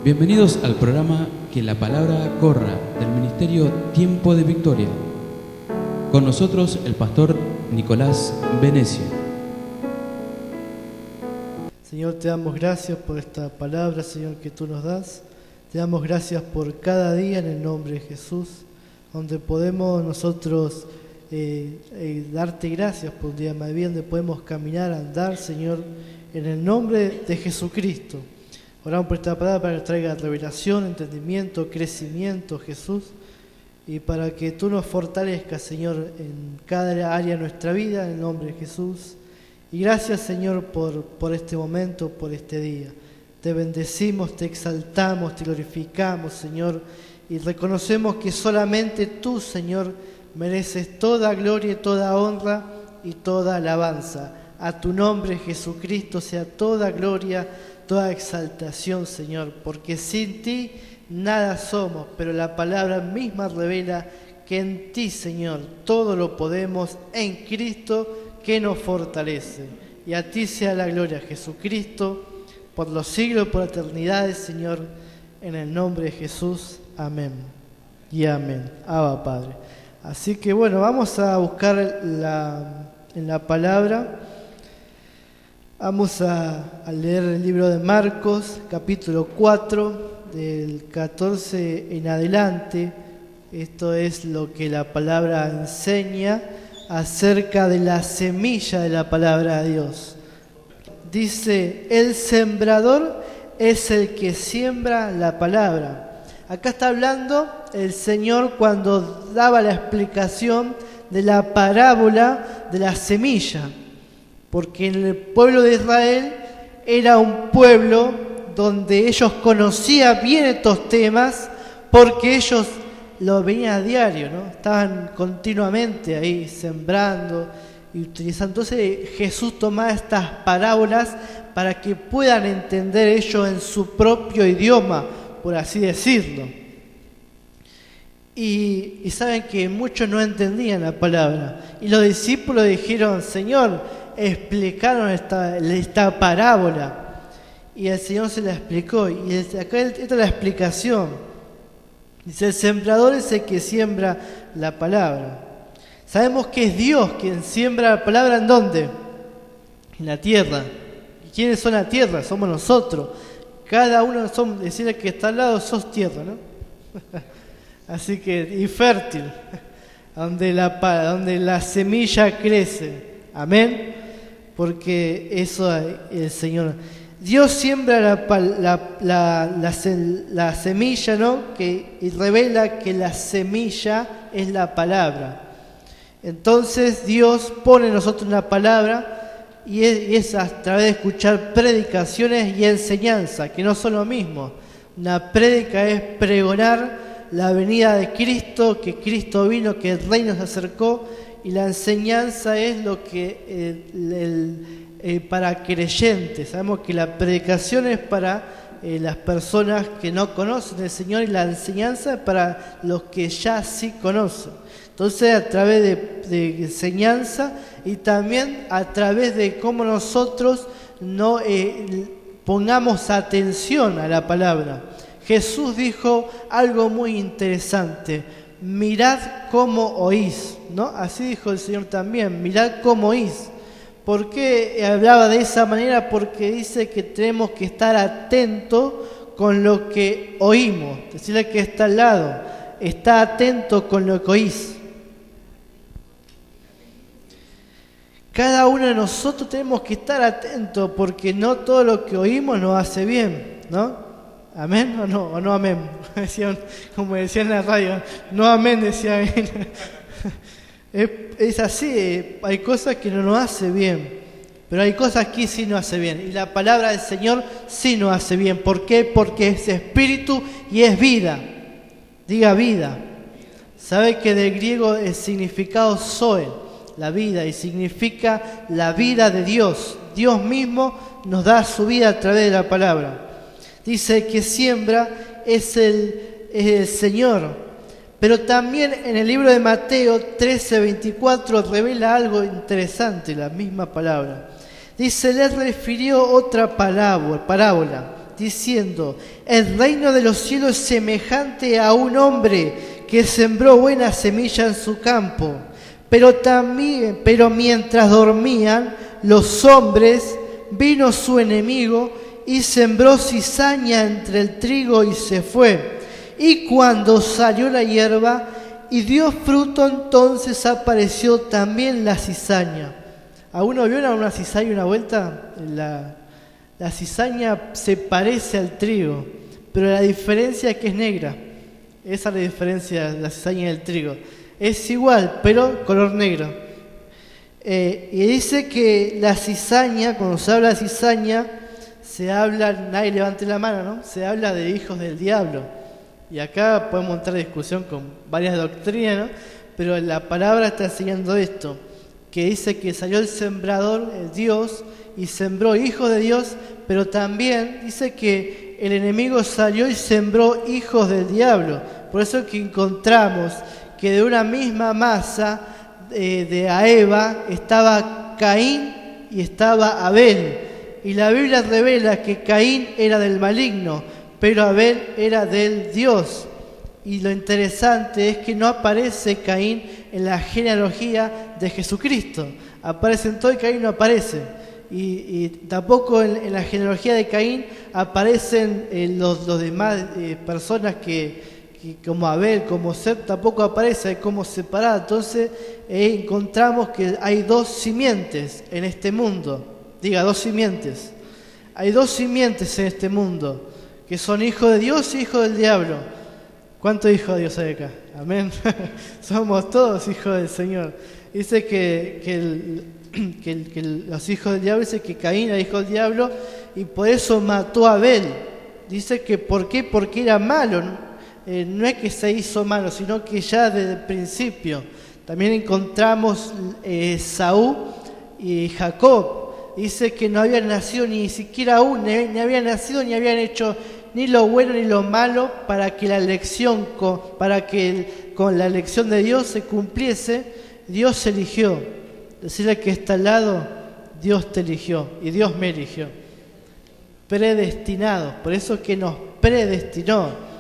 Bienvenidos al programa Que la Palabra Corra del Ministerio Tiempo de Victoria. Con nosotros el pastor Nicolás Venecia. Señor, te damos gracias por esta palabra, Señor, que tú nos das. Te damos gracias por cada día en el nombre de Jesús, donde podemos nosotros darte gracias por un día más bien, donde podemos caminar, andar, Señor, en el nombre de Jesucristo. Oramos por esta palabra para que traiga revelación, entendimiento, crecimiento, Jesús, y para que tú nos fortalezcas, Señor, en cada área de nuestra vida, en el nombre de Jesús. Y gracias, Señor, por este momento, por este día. Te bendecimos, te exaltamos, te glorificamos, Señor, y reconocemos que solamente tú, Señor, mereces toda gloria, toda honra y toda alabanza. A tu nombre, Jesucristo, sea toda gloria, toda exaltación, Señor, porque sin ti nada somos, pero la palabra misma revela que en ti, Señor, todo lo podemos en Cristo que nos fortalece. Y a ti sea la gloria, Jesucristo, por los siglos, por eternidades, Señor, en el nombre de Jesús. Amén y amén. Abba, Padre. Así que bueno, vamos a buscar en la palabra. Vamos a leer el libro de Marcos, capítulo 4, del 14 en adelante. Esto es lo que la palabra enseña acerca de la semilla de la palabra de Dios. Dice, el sembrador es el que siembra la palabra. Acá está hablando el Señor cuando daba la explicación de la parábola de la semilla. Porque en el pueblo de Israel era un pueblo donde ellos conocían bien estos temas porque ellos lo venían a diario, ¿no? Estaban continuamente ahí sembrando y utilizando. Entonces Jesús tomaba estas parábolas para que puedan entender ellos en su propio idioma, por así decirlo. Y saben que muchos no entendían la palabra. Y los discípulos dijeron, Señor, explicaron esta parábola. Y el Señor se la explicó. Y acá esta es la explicación. Dice, el sembrador es el que siembra la palabra. Sabemos que es Dios quien siembra la palabra, ¿en dónde? En la tierra. ¿Y quiénes son la tierra? Somos nosotros. Cada uno, decirle que está al lado, sos tierra, ¿no? Así que, y fértil, donde la semilla crece. Amén. Porque eso el Señor. Dios siembra la semilla, ¿no? Y revela que la semilla es la palabra. Entonces Dios pone en nosotros una palabra y es a través de escuchar predicaciones y enseñanza, que no son lo mismo. Una prédica es pregonar la venida de Cristo, que Cristo vino, que el reino se acercó, y la enseñanza es lo que para creyentes. Sabemos que la predicación es para las personas que no conocen al Señor y la enseñanza es para los que ya sí conocen. Entonces, a través de enseñanza y también a través de cómo nosotros no pongamos atención a la palabra. Jesús dijo algo muy interesante: mirad cómo oís, ¿no? Así dijo el Señor también, mirad cómo oís. ¿Por qué hablaba de esa manera? Porque dice que tenemos que estar atentos con lo que oímos. Decirle que está al lado, está atento con lo que oís. Cada uno de nosotros tenemos que estar atentos porque no todo lo que oímos nos hace bien, ¿no? ¿Amén o no? ¿O no amén? Decían, como decían en la radio, no amén, decía. Es así, hay cosas que no nos hace bien, pero hay cosas que sí nos hace bien. Y la palabra del Señor sí nos hace bien. ¿Por qué? Porque es espíritu y es vida. Diga vida. ¿Sabe que del griego el significado zoe, la vida, y significa la vida de Dios? Dios mismo nos da su vida a través de la palabra. Dice que siembra es el Señor. Pero también en el libro de Mateo 13:24 revela algo interesante, la misma palabra. Dice, les refirió otra parábola, diciendo: el reino de los cielos es semejante a un hombre que sembró buena semilla en su campo. Pero mientras dormían los hombres, vino su enemigo y sembró cizaña entre el trigo y se fue. Y cuando salió la hierba y dio fruto, entonces apareció también la cizaña. ¿Alguno vio una cizaña una vuelta? La cizaña se parece al trigo, pero la diferencia es que es negra. Esa es la diferencia de la cizaña y el trigo. Es igual, pero color negro. Y dice que la cizaña, cuando se habla de cizaña, se habla, nadie levante la mano, ¿no? Se habla de hijos del diablo. Y acá podemos entrar en discusión con varias doctrinas, ¿no? Pero la palabra está enseñando esto, que dice que salió el sembrador, el Dios, y sembró hijos de Dios, pero también dice que el enemigo salió y sembró hijos del diablo. Por eso es que encontramos que de una misma masa de Eva estaba Caín y estaba Abel. Y la Biblia revela que Caín era del maligno, pero Abel era del Dios. Y lo interesante es que no aparece Caín en la genealogía de Jesucristo. Aparece en todo y Caín no aparece. Y tampoco en la genealogía de Caín aparecen los demás personas que como Abel, como Set, tampoco aparece, hay como separada. Entonces encontramos que hay dos simientes en este mundo. Diga, dos simientes. Hay dos simientes en este mundo, que son hijos de Dios y hijos del diablo. ¿Cuántos hijos de Dios hay acá? Amén. Somos todos hijos del Señor. Dice que los hijos del diablo, dice que Caín era hijo del diablo y por eso mató a Abel. Dice que ¿por qué? Porque era malo. No es que se hizo malo, sino que ya desde el principio. También encontramos Saúl y Jacob. Dice que no habían nacido ni siquiera aún, ni habían nacido ni habían hecho ni lo bueno ni lo malo para que la elección, para que con la elección de Dios se cumpliese. Dios eligió. Decirle que está al lado, Dios te eligió y Dios me eligió. Predestinados, por eso que nos predestinó.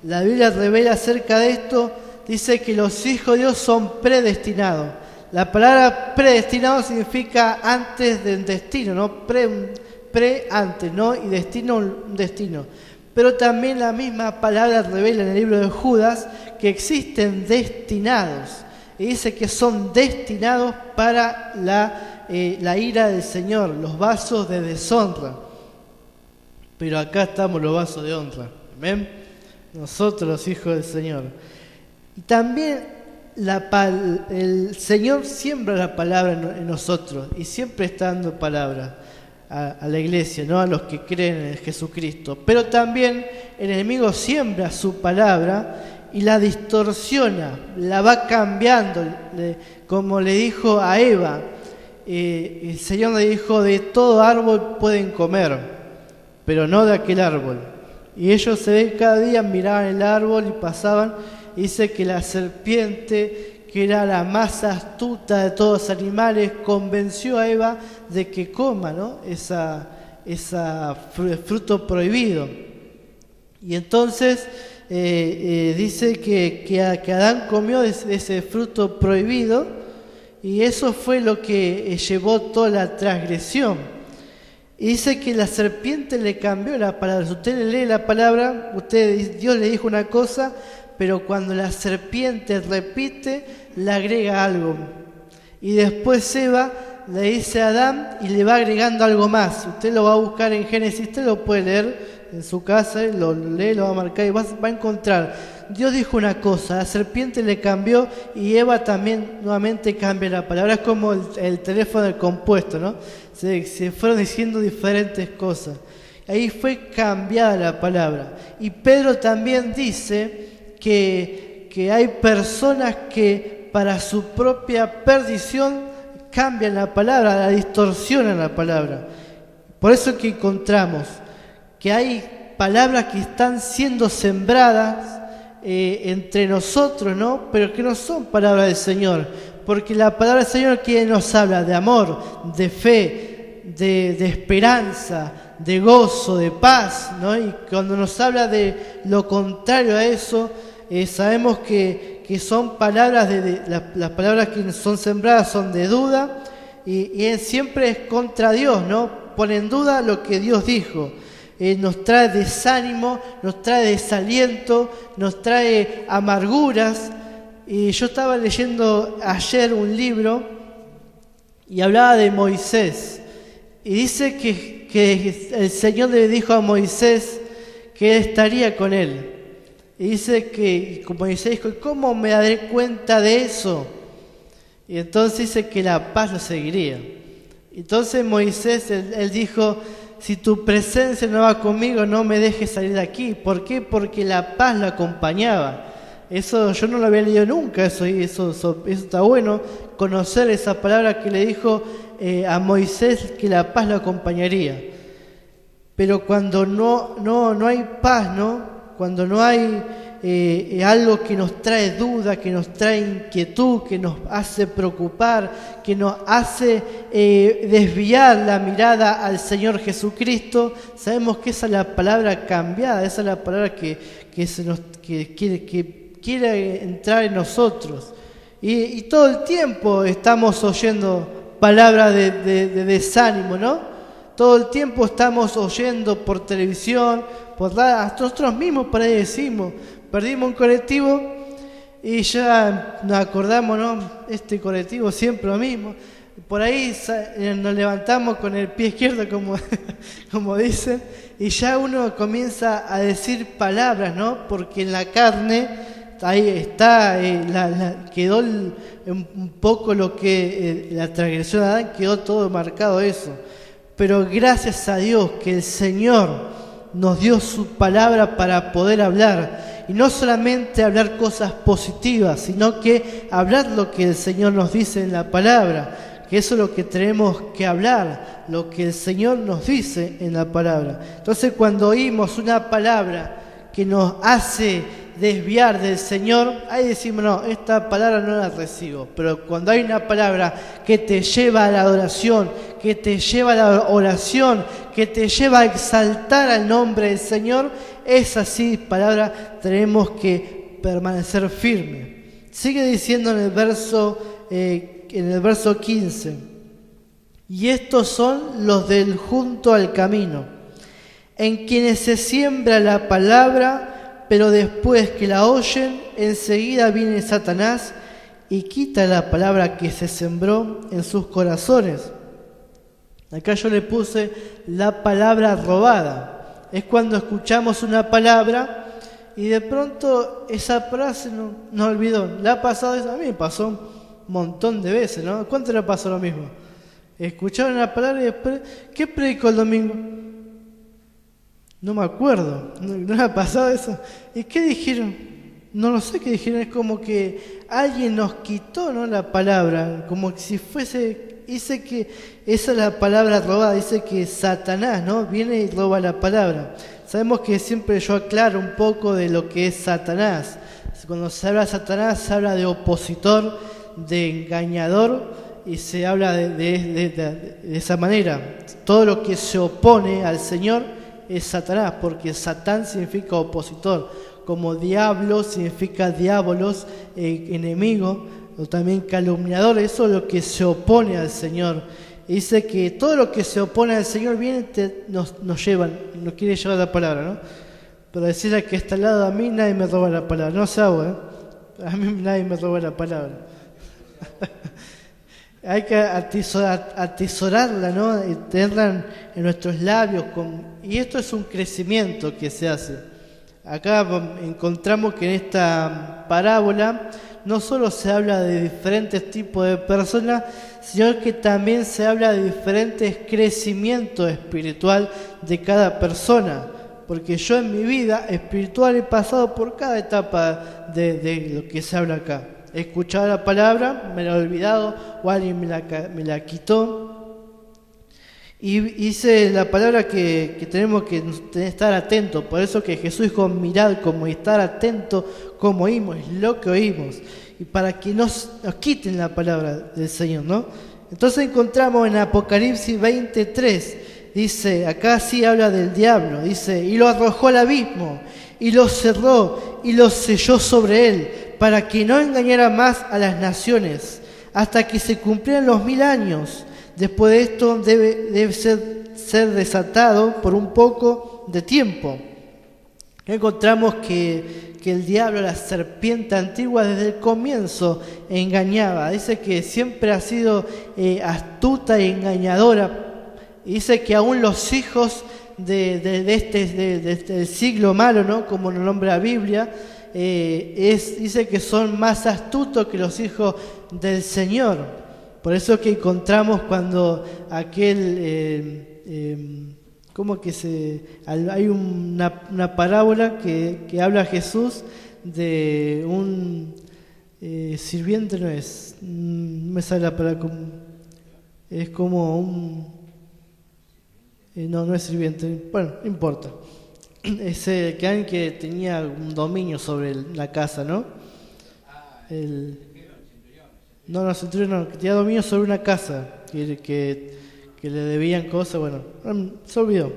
La Biblia revela acerca de esto, dice que los hijos de Dios son predestinados. La palabra predestinado significa antes del destino, ¿no? Pre antes, ¿no? Y destino, un destino. Pero también la misma palabra revela en el libro de Judas que existen destinados. Y dice que son destinados para la ira del Señor, los vasos de deshonra. Pero acá estamos los vasos de honra. Amén. Nosotros los hijos del Señor. Y también el Señor siembra la palabra en nosotros y siempre está dando palabra a la iglesia, ¿no? A los que creen en Jesucristo. Pero también el enemigo siembra su palabra y la distorsiona, la va cambiando, como le dijo a Eva. El Señor le dijo: de todo árbol pueden comer, pero no de aquel árbol. Y ellos se ven cada día, miraban el árbol y pasaban. Y dice que la serpiente, que era la más astuta de todos los animales, convenció a Eva de que coma, ¿no? esa fruto prohibido. Y entonces dice que Adán comió de ese fruto prohibido y eso fue lo que llevó toda la transgresión. Y dice que la serpiente le cambió la palabra. Si usted lee la palabra, Dios le dijo una cosa, pero cuando la serpiente repite, le agrega algo. Y después Eva le dice a Adán y le va agregando algo más. Usted lo va a buscar en Génesis, usted lo puede leer en su casa, lo lee, lo va a marcar y va a encontrar. Dios dijo una cosa, la serpiente le cambió y Eva también nuevamente cambia la palabra. Es como el teléfono del compuesto, ¿no? Se fueron diciendo diferentes cosas. Ahí fue cambiada la palabra. Y Pedro también dice que hay personas que para su propia perdición cambian la palabra, la distorsionan la palabra. Por eso que encontramos que hay palabras que están siendo sembradas entre nosotros, ¿no? Pero que no son palabras del Señor, porque la palabra del Señor que nos habla de amor, de fe, de esperanza, de gozo, de paz, ¿no? Y cuando nos habla de lo contrario a eso, sabemos que son palabras, las palabras que son sembradas son de duda y siempre es contra Dios, ¿no? Pone en duda lo que Dios dijo. Nos trae desánimo, nos trae desaliento, nos trae amarguras. Y yo estaba leyendo ayer un libro y hablaba de Moisés. Y dice que el Señor le dijo a Moisés que él estaría con él. Y dice que Moisés dijo, ¿cómo me daré cuenta de eso? Y entonces dice que la paz lo seguiría. Entonces Moisés, él dijo, si tu presencia no va conmigo, no me dejes salir de aquí. ¿Por qué? Porque la paz lo acompañaba. Eso yo no lo había leído nunca, eso está bueno, conocer esa palabra que le dijo a Moisés, que la paz lo acompañaría. Pero cuando no hay paz, ¿no? Cuando no hay algo que nos trae duda, que nos trae inquietud, que nos hace preocupar, que nos hace desviar la mirada al Señor Jesucristo, sabemos que esa es la palabra cambiada, esa es la palabra que quiere entrar en nosotros. Y todo el tiempo estamos oyendo palabras de desánimo, ¿no? Todo el tiempo estamos oyendo por televisión, nosotros mismos por ahí decimos, perdimos un colectivo y ya nos acordamos, ¿no? Este colectivo siempre lo mismo. Por ahí nos levantamos con el pie izquierdo, como dicen, y ya uno comienza a decir palabras, ¿no? Porque en la carne ahí está, quedó un poco lo que la transgresión de Adán, quedó todo marcado eso. Pero gracias a Dios que el Señor nos dio su palabra para poder hablar. Y no solamente hablar cosas positivas, sino que hablar lo que el Señor nos dice en la palabra. Que eso es lo que tenemos que hablar, lo que el Señor nos dice en la palabra. Entonces cuando oímos una palabra que nos hace desviar del Señor, ahí decimos, no, esta palabra no la recibo. Pero cuando hay una palabra que te lleva a la adoración, que te lleva a la oración, que te lleva a exaltar al nombre del Señor, esa sí palabra tenemos que permanecer firme. Sigue diciendo en el verso 15, y estos son los del junto al camino, en quienes se siembra la palabra, pero después que la oyen, enseguida viene Satanás y quita la palabra que se sembró en sus corazones. Acá yo le puse la palabra robada. Es cuando escuchamos una palabra y de pronto esa palabra se nos olvidó. ¿Le ha pasado eso? A mí me pasó un montón de veces, ¿no? ¿Cuánto le pasó lo mismo? Escucharon una palabra y después, ¿qué predicó el domingo? No me acuerdo, ¿no me ha pasado eso? ¿Y qué dijeron? No lo sé qué dijeron, es como que alguien nos quitó, ¿no? La palabra, como si fuese, dice que esa es la palabra robada, dice que Satanás, ¿no? Viene y roba la palabra. Sabemos que siempre yo aclaro un poco de lo que es Satanás. Cuando se habla de Satanás, se habla de opositor, de engañador, y se habla de esa manera. Todo lo que se opone al Señor es Satanás, porque Satán significa opositor, como diablo significa diabolos, enemigo, o también calumniador. Eso es lo que se opone al Señor. Y dice que todo lo que se opone al Señor viene, nos llevan, nos quiere llevar la palabra, ¿no? Pero decirle que está al lado, a mí nadie me roba la palabra, no se hago, a mí nadie me roba la palabra. Hay que atesorarla, ¿no? Y tenerla en nuestros labios. Y esto es un crecimiento que se hace. Acá encontramos que en esta parábola no solo se habla de diferentes tipos de personas, sino que también se habla de diferentes crecimientos espiritual de cada persona. Porque yo en mi vida espiritual he pasado por cada etapa de lo que se habla acá. He escuchado la palabra, me la he olvidado, o alguien me la quitó. Y dice la palabra que tenemos que estar atentos. Por eso que Jesús dijo, mirad como estar atentos como oímos, es lo que oímos. Y para que nos quiten la palabra del Señor, ¿no? Entonces encontramos en Apocalipsis 23, dice, acá sí habla del diablo, dice, y lo arrojó al abismo, y lo cerró, y lo selló sobre él, para que no engañara más a las naciones, hasta que se cumplieran los 1000 años. Después de esto debe ser desatado por un poco de tiempo. Encontramos que el diablo, la serpiente antigua, desde el comienzo engañaba. Dice que siempre ha sido astuta y engañadora. Dice que aún los hijos de este siglo malo, ¿no?, como lo nombra la Biblia, dice que son más astutos que los hijos del Señor. Por eso que encontramos cuando hay una parábola que habla Jesús de un sirviente, no me sale la palabra, es como un... no es sirviente, bueno, no importa. Es alguien que tenía un dominio sobre la casa, ¿no? Centurión no, que tenía dominio sobre una casa, que le debían cosas, bueno, se olvidó,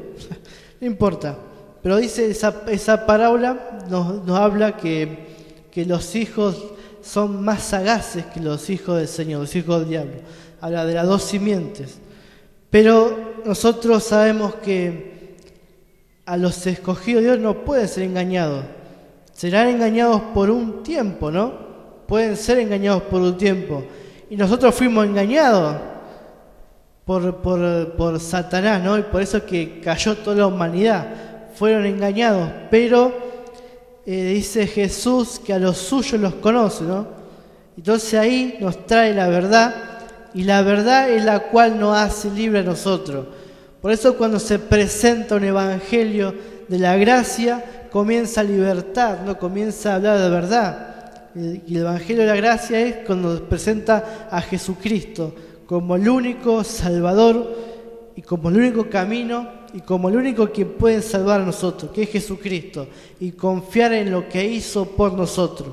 no importa. Pero dice esa parábola nos habla que los hijos son más sagaces que los hijos del Señor, los hijos del diablo. Habla de las 2 simientes. Pero nosotros sabemos que a los escogidos de Dios no pueden ser engañados. Serán engañados por un tiempo, ¿no? Pueden ser engañados por un tiempo. Y nosotros fuimos engañados por Satanás, ¿no? Y por eso que cayó toda la humanidad. Fueron engañados. Pero dice Jesús que a los suyos los conoce, ¿no? Entonces ahí nos trae la verdad. Y la verdad es la cual nos hace libre a nosotros. Por eso cuando se presenta un evangelio de la gracia, comienza a libertar, ¿no? Comienza a hablar de verdad. Y el evangelio de la gracia es cuando presenta a Jesucristo como el único Salvador y como el único camino y como el único que puede salvar a nosotros, que es Jesucristo, y confiar en lo que hizo por nosotros.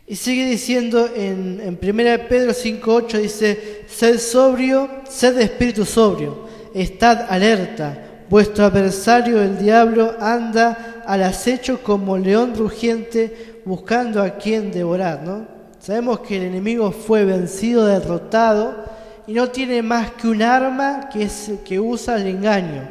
Y sigue diciendo en 1 Pedro 5:8, dice: sed sobrio, sed de espíritu sobrio, estad alerta. Vuestro adversario, el diablo, anda al acecho como león rugiente, buscando a quien devorar, ¿no? Sabemos que el enemigo fue vencido, derrotado, y no tiene más que un arma que usa el engaño.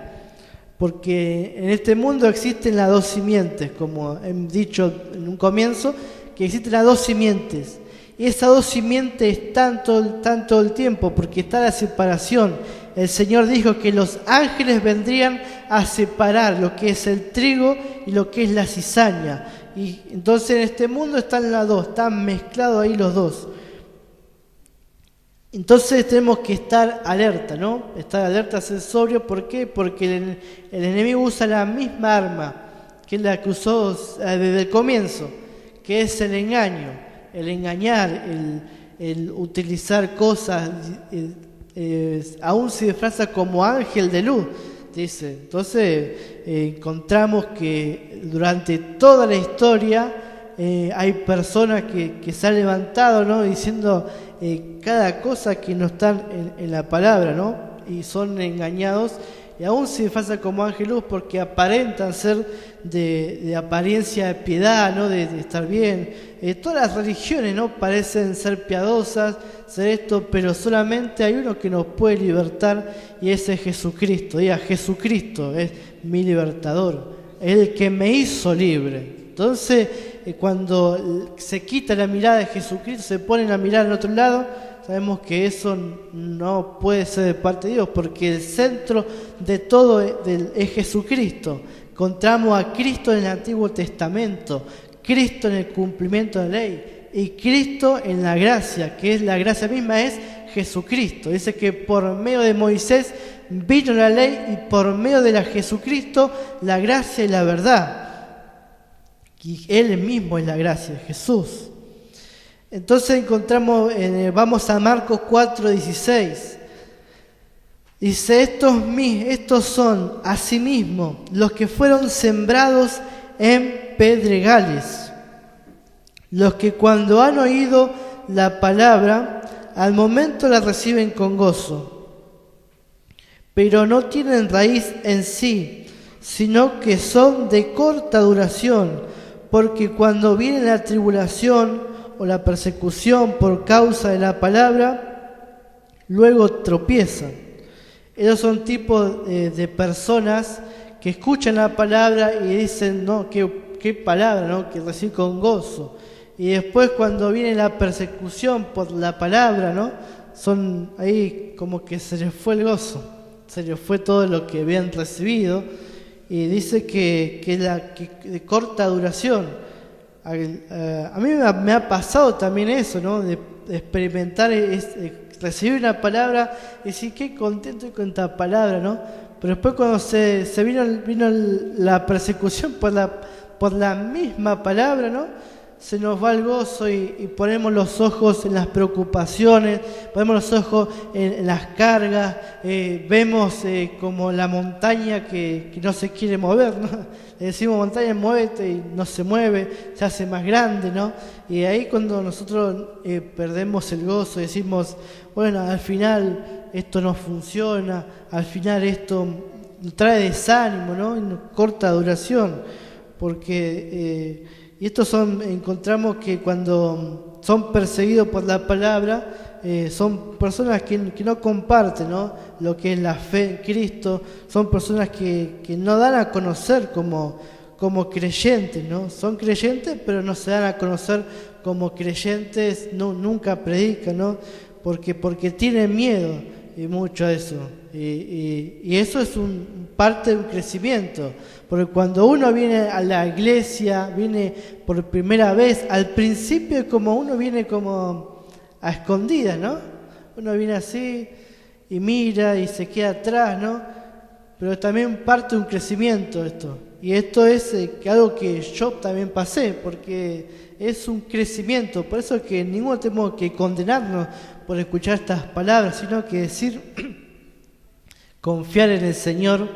Porque en este mundo existen las 2 simientes, como he dicho en un comienzo, que existen las 2 simientes. Y esas 2 simientes están todo el tiempo, porque está la separación. El Señor dijo que los ángeles vendrían a separar lo que es el trigo y lo que es la cizaña. Y entonces en este mundo están las 2, están mezclados ahí los 2. Entonces tenemos que estar alerta, ¿no? Estar alerta, ser sobrio. ¿Por qué? Porque el enemigo usa la misma arma que es la que usó desde el comienzo, que es el engaño, el engañar, el utilizar cosas, aún se disfraza como ángel de luz, dice. Entonces encontramos que durante toda la historia hay personas que se han levantado, ¿no?, diciendo cada cosa que no están en la palabra, ¿no? Y son engañados y aún se disfrazan como ángel de luz porque aparentan ser de apariencia de piedad, ¿no?, de estar bien. Todas las religiones, ¿no?, parecen ser piadosas, ser esto, pero solamente hay uno que nos puede libertar y ese es Jesucristo. Diga: Jesucristo es mi libertador, es el que me hizo libre. Entonces, cuando se quita la mirada de Jesucristo, se pone la mirada en otro lado, sabemos que eso no puede ser de parte de Dios, porque el centro de todo es Jesucristo. Encontramos a Cristo en el Antiguo Testamento, Cristo en el cumplimiento de la ley y Cristo en la gracia, que es la gracia misma, es Jesucristo. Dice que por medio de Moisés vino la ley y por medio de la Jesucristo la gracia y la verdad. Y Él mismo es la gracia, Jesús. Entonces vamos a Marcos 4:16. Dice: estos son asimismo los que fueron sembrados en pedregales, los que cuando han oído la palabra, al momento la reciben con gozo, pero no tienen raíz en sí, sino que son de corta duración, porque cuando viene la tribulación o la persecución por causa de la palabra, luego tropiezan. Ellos son tipos de personas que escuchan la palabra y dicen, no, qué palabra, ¿no? Que reciben con gozo. Y después cuando viene la persecución por la palabra, ¿no? Son ahí como que se les fue el gozo, se les fue todo lo que habían recibido. Y dice que de corta duración. A mí me ha pasado también eso, ¿no? De experimentar, recibir una palabra y decir, qué contento con esta palabra, ¿no? Pero después cuando se vino la persecución por la misma palabra, ¿no? Se nos va el gozo y ponemos los ojos en las preocupaciones, ponemos los ojos en las cargas, vemos como la montaña que no se quiere mover, ¿no? Le decimos, montaña, muévete, y no se mueve, se hace más grande, ¿no? Y ahí cuando nosotros perdemos el gozo, decimos, bueno, al final esto no funciona, al final esto trae desánimo, ¿no? En corta duración, porque... y estos encontramos que cuando son perseguidos por la palabra, son personas que no comparten, ¿no? Lo que es la fe en Cristo, son personas que no dan a conocer como creyentes, ¿no? Son creyentes, pero no se dan a conocer como creyentes, nunca predican, ¿no? Porque tienen miedo y mucho a eso. Y eso es parte de un crecimiento, porque cuando uno viene a la iglesia, viene por primera vez, al principio es como uno viene como a escondidas, ¿no? Uno viene así y mira y se queda atrás, ¿no? Pero también parte de un crecimiento esto, y esto es algo que yo también pasé, porque es un crecimiento. Por eso es que ninguno tenemos que condenarnos por escuchar estas palabras, sino que decir... confiar en el Señor,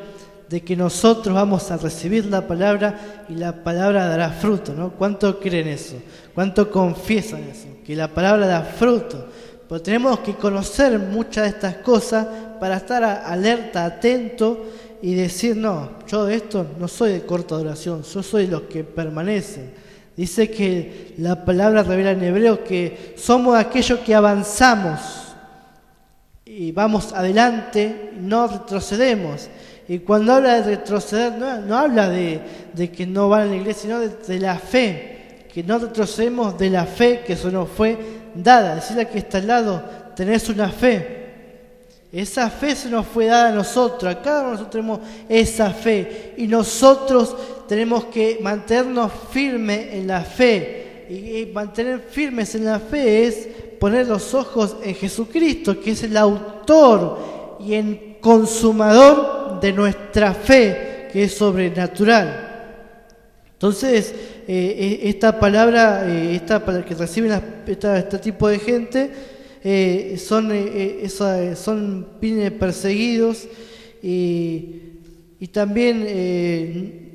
de que nosotros vamos a recibir la palabra y la palabra dará fruto, ¿no? ¿Cuánto creen eso? ¿Cuánto confiesan eso? Que la palabra da fruto. Pero tenemos que conocer muchas de estas cosas para estar alerta, atento y decir, no, yo de esto no soy de corta duración, yo soy de los que permanecen. Dice que la palabra revela en hebreo que somos aquellos que avanzamos y vamos adelante, no retrocedemos. Y cuando habla de retroceder, no habla de que no van a la iglesia, sino de la fe, que no retrocedemos de la fe que se nos fue dada. Decirle que está al lado, tenés una fe. Esa fe se nos fue dada a nosotros, a cada uno de nosotros tenemos esa fe. Y nosotros tenemos que mantenernos firmes en la fe. Y mantener firmes en la fe es poner los ojos en Jesucristo, que es el autor y el consumador de nuestra fe, que es sobrenatural. Entonces, esta palabra que reciben este tipo de gente, son perseguidos y también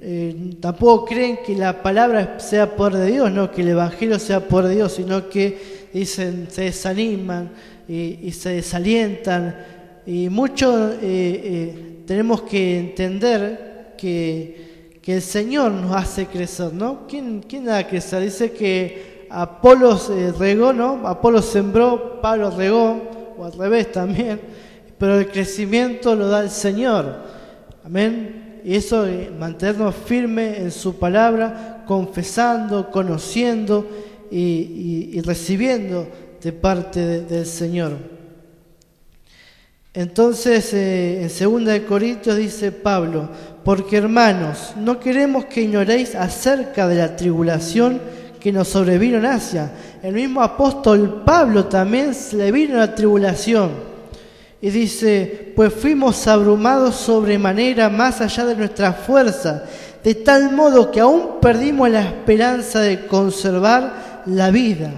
tampoco creen que la palabra sea poder de Dios, no que el evangelio sea poder de Dios, sino que dicen, se desaniman y se desalientan. Y mucho tenemos que entender que el Señor nos hace crecer, ¿no? ¿Quién da a crecer? Dice que Apolos regó, ¿no? Apolos sembró, Pablo regó, o al revés también, pero el crecimiento lo da el Señor. Amén. Y eso, mantenernos firmes en su palabra, confesando, conociendo y recibiendo de parte del Señor. Entonces, en 2 Corintios dice Pablo, porque hermanos, no queremos que ignoréis acerca de la tribulación que nos sobrevino en Asia. El mismo apóstol Pablo también se le vino la tribulación. Y dice, pues fuimos abrumados sobremanera más allá de nuestra fuerza, de tal modo que aún perdimos la esperanza de conservar la vida.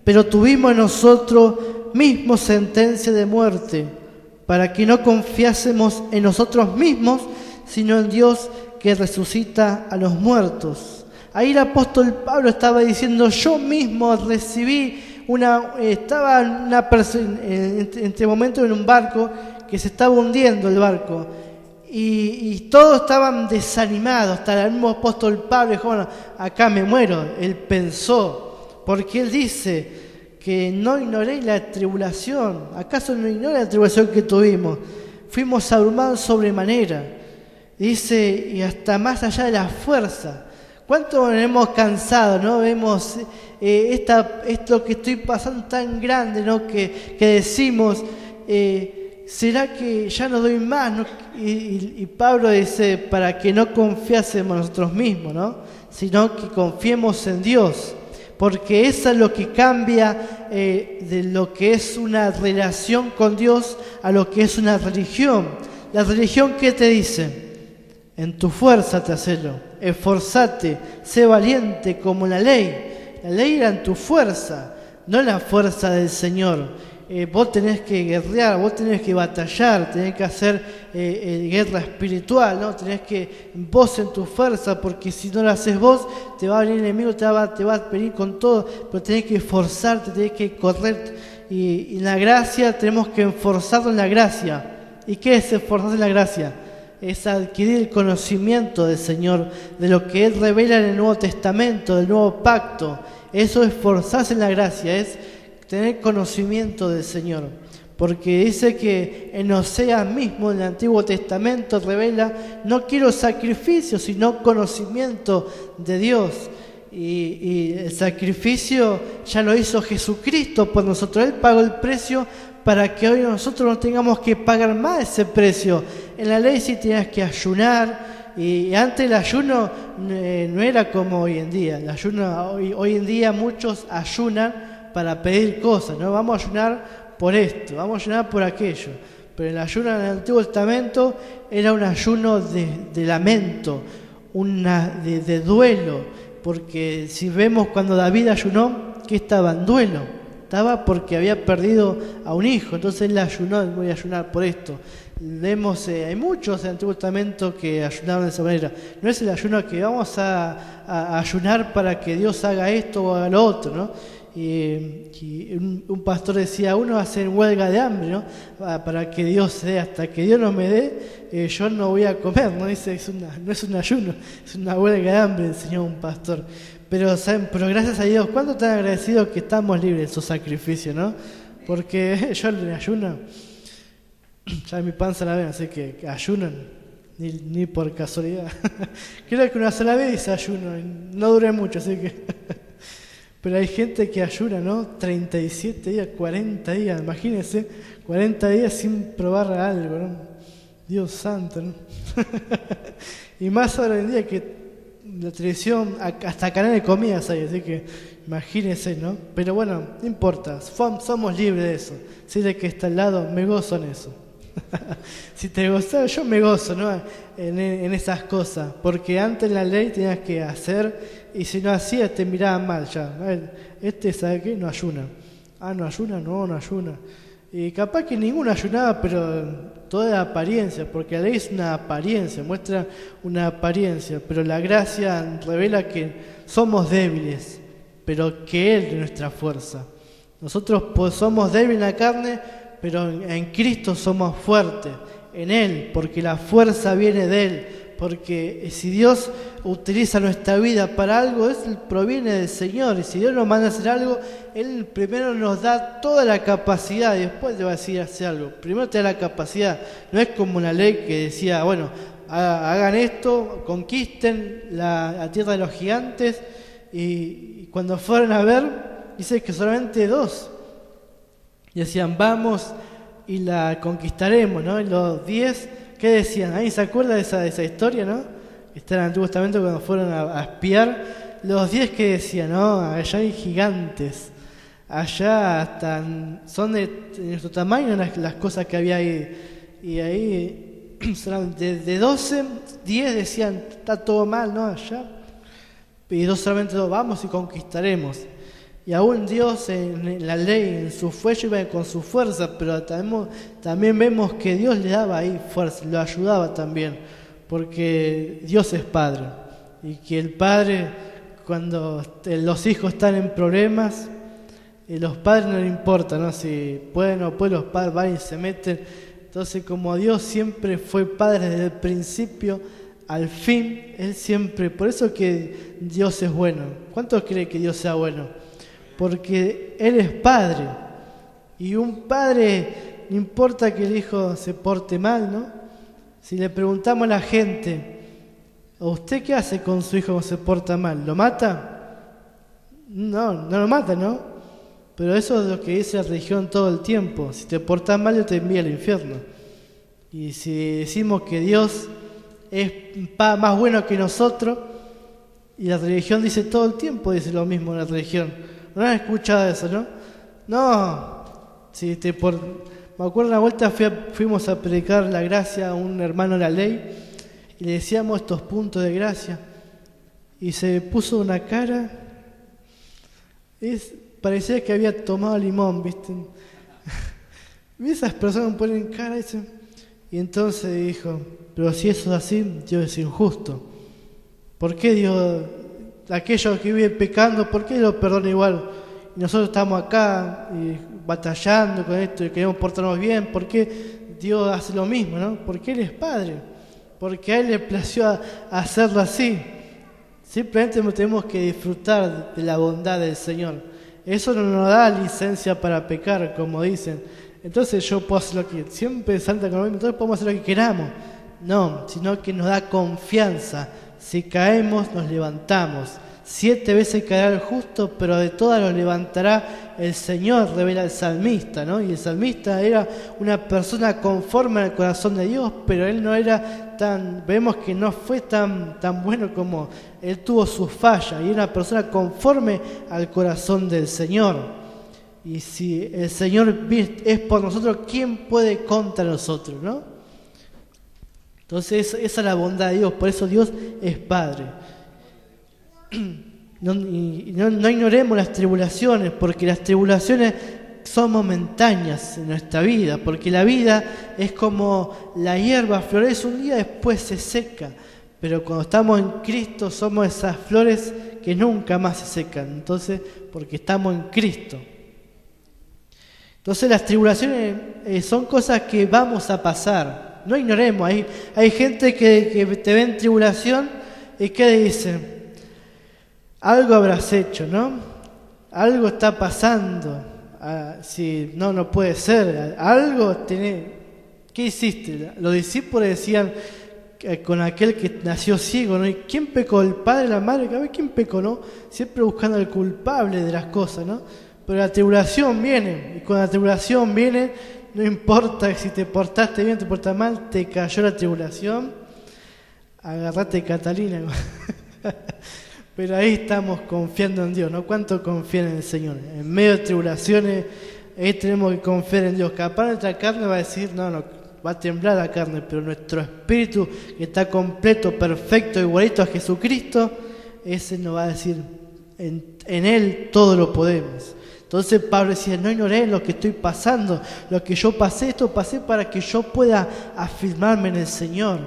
Pero tuvimos en nosotros mismos sentencia de muerte, para que no confiásemos en nosotros mismos, sino en Dios que resucita a los muertos. Ahí el apóstol Pablo estaba diciendo, yo mismo recibí estaba en este momento en un barco que se estaba hundiendo el barco. Y todos estaban desanimados, hasta el mismo apóstol Pablo dijo, bueno, acá me muero. Él pensó, porque él dice que no ignoréis la tribulación. ¿Acaso no ignora la tribulación que tuvimos? Fuimos abrumados sobremanera. Dice, y hasta más allá de la fuerza. ¿Cuánto nos hemos cansado, no? Vemos esto que estoy pasando tan grande, ¿no? Que decimos... ¿será que ya no doy más? ¿No? Y Pablo dice, para que no confiásemos nosotros mismos, ¿no? Sino que confiemos en Dios, porque eso es lo que cambia de lo que es una relación con Dios a lo que es una religión. La religión, ¿qué te dice? En tu fuerza te hacelo, esforzate, sé valiente como la ley. La ley era en tu fuerza, no la fuerza del Señor. Vos tenés que guerrear, vos tenés que batallar, tenés que hacer guerra espiritual, ¿no? Tenés que vos en tu fuerza, porque si no lo haces vos, te va a venir el enemigo, te va a venir con todo, pero tenés que esforzarte, tenés que correr. Y en la gracia tenemos que esforzarnos en la gracia. ¿Y qué es esforzarse en la gracia? Es adquirir el conocimiento del Señor, de lo que Él revela en el Nuevo Testamento, del Nuevo Pacto. Eso es esforzarse en la gracia, es tener conocimiento del Señor, porque dice que en Oseas mismo, en el Antiguo Testamento, revela, no quiero sacrificio, sino conocimiento de Dios, y el sacrificio ya lo hizo Jesucristo por nosotros. Él pagó el precio para que hoy nosotros no tengamos que pagar más ese precio. En la ley sí tenías que ayunar, y antes el ayuno no era como hoy en día. El ayuno, hoy en día muchos ayunan para pedir cosas, ¿no? Vamos a ayunar por esto, vamos a ayunar por aquello. Pero el ayuno en el Antiguo Testamento era un ayuno de lamento, de duelo, porque si vemos cuando David ayunó, que estaba en duelo, estaba porque había perdido a un hijo, entonces él ayunó, voy a ayunar por esto. Vemos, hay muchos en el Antiguo Testamento que ayunaron de esa manera. No es el ayuno que vamos a ayunar para que Dios haga esto o haga lo otro, ¿no? Y un pastor decía, uno va a hacer huelga de hambre, ¿no? Para que Dios dé, hasta que Dios no me dé, yo no voy a comer, ¿no? Dice, no es un ayuno, es una huelga de hambre, enseñó un pastor. Pero, ¿saben? Pero gracias a Dios, ¿cuánto tan agradecidos que estamos libres de su sacrificio, ¿no? Porque yo en ayuno, ya mi panza la ven, así que ayunan, ni por casualidad. Creo que una sola vez hice ayuno, no duré mucho, así que... Pero hay gente que ayuna, ¿no? 37 días, 40 días, imagínense, 40 días sin probar algo, ¿no? Dios santo, ¿no? Y más ahora en día que la televisión, hasta canal de comidas hay, así que imagínense, ¿no? Pero bueno, no importa, somos libres de eso. Si de que está al lado, me gozo en eso. Si te gozas, yo me gozo, ¿no? En esas cosas, porque antes la ley tenías que hacer, y si no hacías te miraban mal ya. ¿Sabe qué? No ayuna. ¿No ayuna? No ayuna. Y capaz que ninguno ayunaba, pero toda apariencia, porque la ley es una apariencia, muestra una apariencia, pero la gracia revela que somos débiles, pero que Él es nuestra fuerza. Nosotros somos débiles en la carne, pero en Cristo somos fuertes, en Él, porque la fuerza viene de Él, porque si Dios utiliza nuestra vida para algo, eso proviene del Señor, y si Dios nos manda a hacer algo, Él primero nos da toda la capacidad y después te va a decir hacer algo. Primero te da la capacidad, no es como una ley que decía, bueno, hagan esto, conquisten la tierra de los gigantes, y cuando fueron a ver, dice que solamente 2. Y decían, vamos y la conquistaremos, ¿no? Y los 10, ¿qué decían? ¿Alguien se acuerda de esa historia, no? Que está en el Antiguo Testamento cuando fueron a espiar. Los 10 que decían, ¿no? Allá hay gigantes. Allá hasta son de nuestro tamaño las cosas que había ahí. Y ahí, de 12, 10 decían, está todo mal, ¿no? Allá. Y solamente 2, vamos y conquistaremos. Y aún Dios en la ley, en su fuelle, iba con su fuerza, pero también vemos que Dios le daba ahí fuerza, lo ayudaba también, porque Dios es Padre, y que el Padre, cuando los hijos están en problemas, los padres no les importa, ¿no? Si pueden o pueden, los padres van y se meten, Entonces, como Dios siempre fue Padre desde el principio al fin, Él siempre, por eso que Dios es bueno. ¿Cuántos creen que Dios sea bueno? Porque Él es Padre. Y un padre, no importa que el hijo se porte mal, ¿no? Si le preguntamos a la gente, ¿a usted qué hace con su hijo cuando se porta mal? ¿Lo mata? No, no lo mata, ¿no? Pero eso es lo que dice la religión todo el tiempo. Si te portas mal, Dios te envía al infierno. Y si decimos que Dios es más bueno que nosotros, y la religión dice todo el tiempo, dice lo mismo la religión. ¿No has escuchado eso, no? No. Si me acuerdo una vuelta fuimos a predicar la gracia a un hermano de la ley y le decíamos estos puntos de gracia y se puso una cara, parecía que había tomado limón, ¿viste? Y esas personas ponen cara y entonces dijo, pero si eso es así, Dios es injusto. ¿Por qué Dios, aquellos que viven pecando, por qué los perdona igual? Y nosotros estamos acá batallando con esto y queremos portarnos bien. ¿Por qué Dios hace lo mismo, no? Porque Él es Padre. Porque a Él le plació hacerlo así. Simplemente tenemos que disfrutar de la bondad del Señor. Eso no nos da licencia para pecar, como dicen. Entonces yo puedo hacer lo que siempre salta con lo mismo, entonces podemos hacer lo que queramos. No, sino que nos da confianza. Si caemos, nos levantamos. 7 veces caerá el justo, pero de todas los levantará el Señor, revela el salmista, ¿no? Y el salmista era una persona conforme al corazón de Dios, pero él no era vemos que no fue tan bueno como él tuvo sus fallas, y era una persona conforme al corazón del Señor. Y si el Señor es por nosotros, ¿quién puede contra nosotros, no? Entonces esa es la bondad de Dios, por eso Dios es Padre. No ignoremos las tribulaciones, porque las tribulaciones son momentáneas en nuestra vida, porque la vida es como la hierba, florece un día, después se seca, pero cuando estamos en Cristo somos esas flores que nunca más se secan, entonces porque estamos en Cristo. Entonces las tribulaciones son cosas que vamos a pasar, no ignoremos. Hay gente que te ve en tribulación y que dice, algo habrás hecho, ¿no? Algo está pasando. Si no puede ser. Algo tenés. ¿Qué hiciste? Los discípulos decían con aquel que nació ciego, ¿no? ¿Y quién pecó? ¿El padre, la madre? ¿A ver quién pecó, no? Siempre buscando al culpable de las cosas, ¿no? Pero la tribulación viene. Y cuando la tribulación viene, no importa si te portaste bien, te portaste mal, te cayó la tribulación. Agarrate Catalina. Pero ahí estamos confiando en Dios, ¿no? ¿Cuánto confían en el Señor? En medio de tribulaciones, ahí tenemos que confiar en Dios. Capaz nuestra carne va a decir, no, va a temblar la carne, pero nuestro espíritu, que está completo, perfecto, igualito a Jesucristo, ese nos va a decir, en Él todo lo podemos. Entonces Pablo decía, no ignoré lo que estoy pasando, lo que yo pasé para que yo pueda afirmarme en el Señor.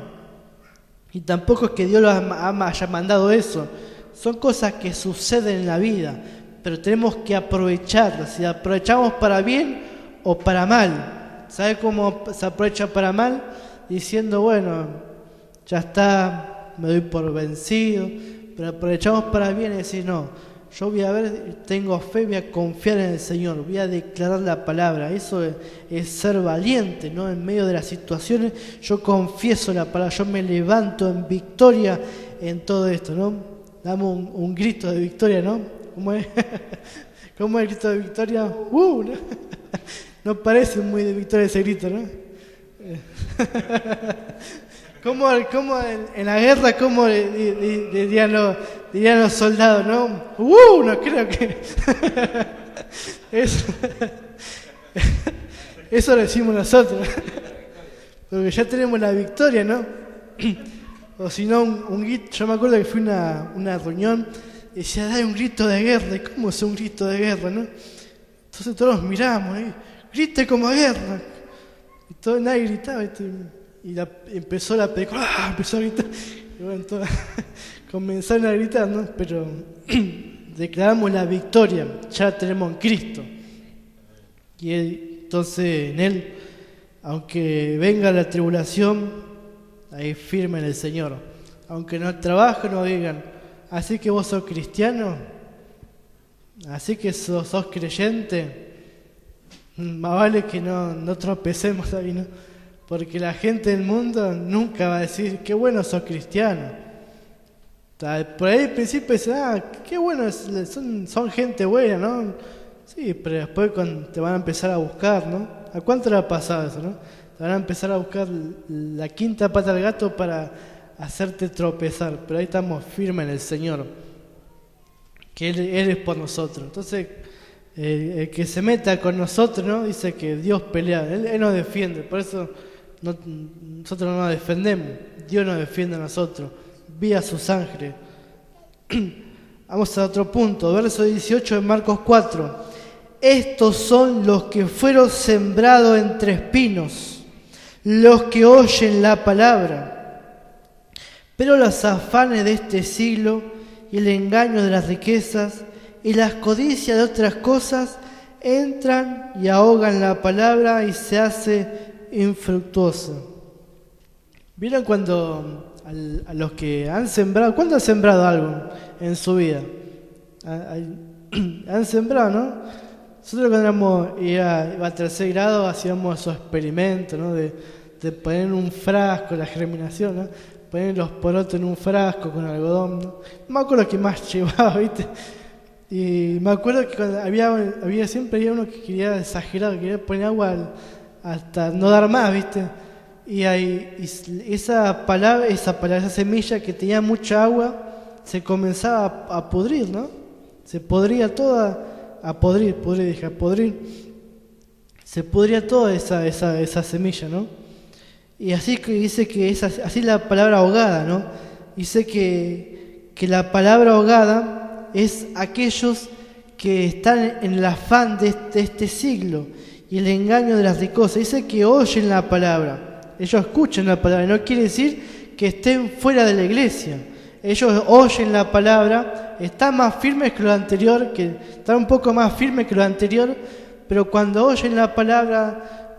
Y tampoco es que Dios haya mandado eso. Son cosas que suceden en la vida, pero tenemos que aprovecharlas. Si aprovechamos para bien o para mal. ¿Sabe cómo se aprovecha para mal? Diciendo, bueno, ya está, me doy por vencido. Pero aprovechamos para bien y decir, no, yo tengo fe, voy a confiar en el Señor, voy a declarar la palabra. Eso es ser valiente, ¿no? En medio de las situaciones, yo confieso la palabra, yo me levanto en victoria en todo esto, ¿no? Damos un grito de victoria, ¿no? ¿Cómo es? ¿Cómo es el grito de victoria? ¿No? No parece muy de victoria ese grito, ¿no? ¿Cómo en la guerra, cómo dirían los soldados, no? No creo que... Eso lo decimos nosotros. Porque ya tenemos la victoria, ¿no? O si no, un grito. Yo me acuerdo que fui a una reunión y decía, dale un grito de guerra. ¿Y cómo es un grito de guerra, no? Entonces todos miramos, grite como guerra. Y nadie gritaba. Y empezó la película, empezó a gritar. Y bueno, comenzaron a gritar, ¿no? Pero declaramos la victoria, ya tenemos en Cristo. Y entonces en Él aunque venga la tribulación, ahí firme en el Señor. Aunque en el trabajo nos digan, así que vos sos cristiano, así que sos creyente, más vale que no tropecemos ahí, ¿no? Porque la gente del mundo nunca va a decir, qué bueno sos cristiano. Por ahí al principio dicen, qué bueno, son gente buena, ¿no? Sí, pero después cuando te van a empezar a buscar, ¿no? ¿A cuánto le ha pasado eso, no? Te van a empezar a buscar la quinta pata del gato para hacerte tropezar. Pero ahí estamos firmes en el Señor, que Él es por nosotros. Entonces, el que se meta con nosotros, ¿no? Dice que Dios pelea, Él nos defiende. Por eso nosotros no nos defendemos, Dios nos defiende a nosotros, vía sus ángeles. Vamos a otro punto, verso 18 de Marcos 4. Estos son los que fueron sembrados entre espinos, los que oyen la palabra. Pero los afanes de este siglo y el engaño de las riquezas y las codicias de otras cosas entran y ahogan la palabra y se hace infructuosa. ¿Vieron cuando a los que han sembrado, cuándo han sembrado algo en su vida? Han sembrado, ¿no? Nosotros cuando iba a tercer grado hacíamos esos experimentos, ¿no? De poner en un frasco la germinación, ¿no? Poner los porotos en un frasco con algodón, ¿no? No me acuerdo qué más llevaba, ¿viste? Y me acuerdo que cuando siempre había uno que quería exagerar, quería poner agua hasta no dar más, ¿viste? Y esa semilla que tenía mucha agua se comenzaba a pudrir, ¿no? Se podría toda, a podrir, se pudría toda esa semilla, ¿no? Y así que dice que es así la palabra ahogada, ¿no? Dice que la palabra ahogada es aquellos que están en el afán de este siglo y el engaño de las riquezas. Dice que oyen la palabra, ellos escuchan la palabra, no quiere decir que estén fuera de la iglesia. Ellos oyen la palabra, están más firmes que lo anterior, están un poco más firmes que lo anterior, pero cuando oyen la palabra,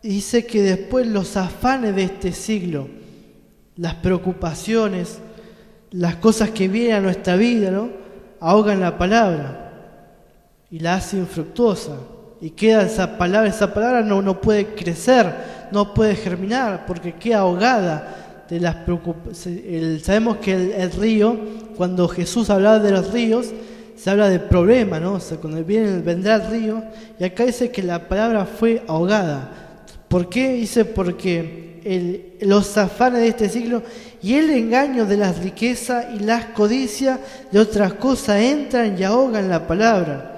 dice que después los afanes de este siglo, las preocupaciones, las cosas que vienen a nuestra vida, ¿no? Ahogan la palabra y la hacen infructuosa. Y queda esa palabra no puede crecer, no puede germinar, porque queda ahogada de las preocupaciones. Sabemos que el río, cuando Jesús hablaba de los ríos, se habla de problema, ¿no? O sea, cuando vendrá el río, y acá dice que la palabra fue ahogada. ¿Por qué? Dice porque los afanes de este siglo y el engaño de las riquezas y las codicias de otras cosas entran y ahogan la palabra.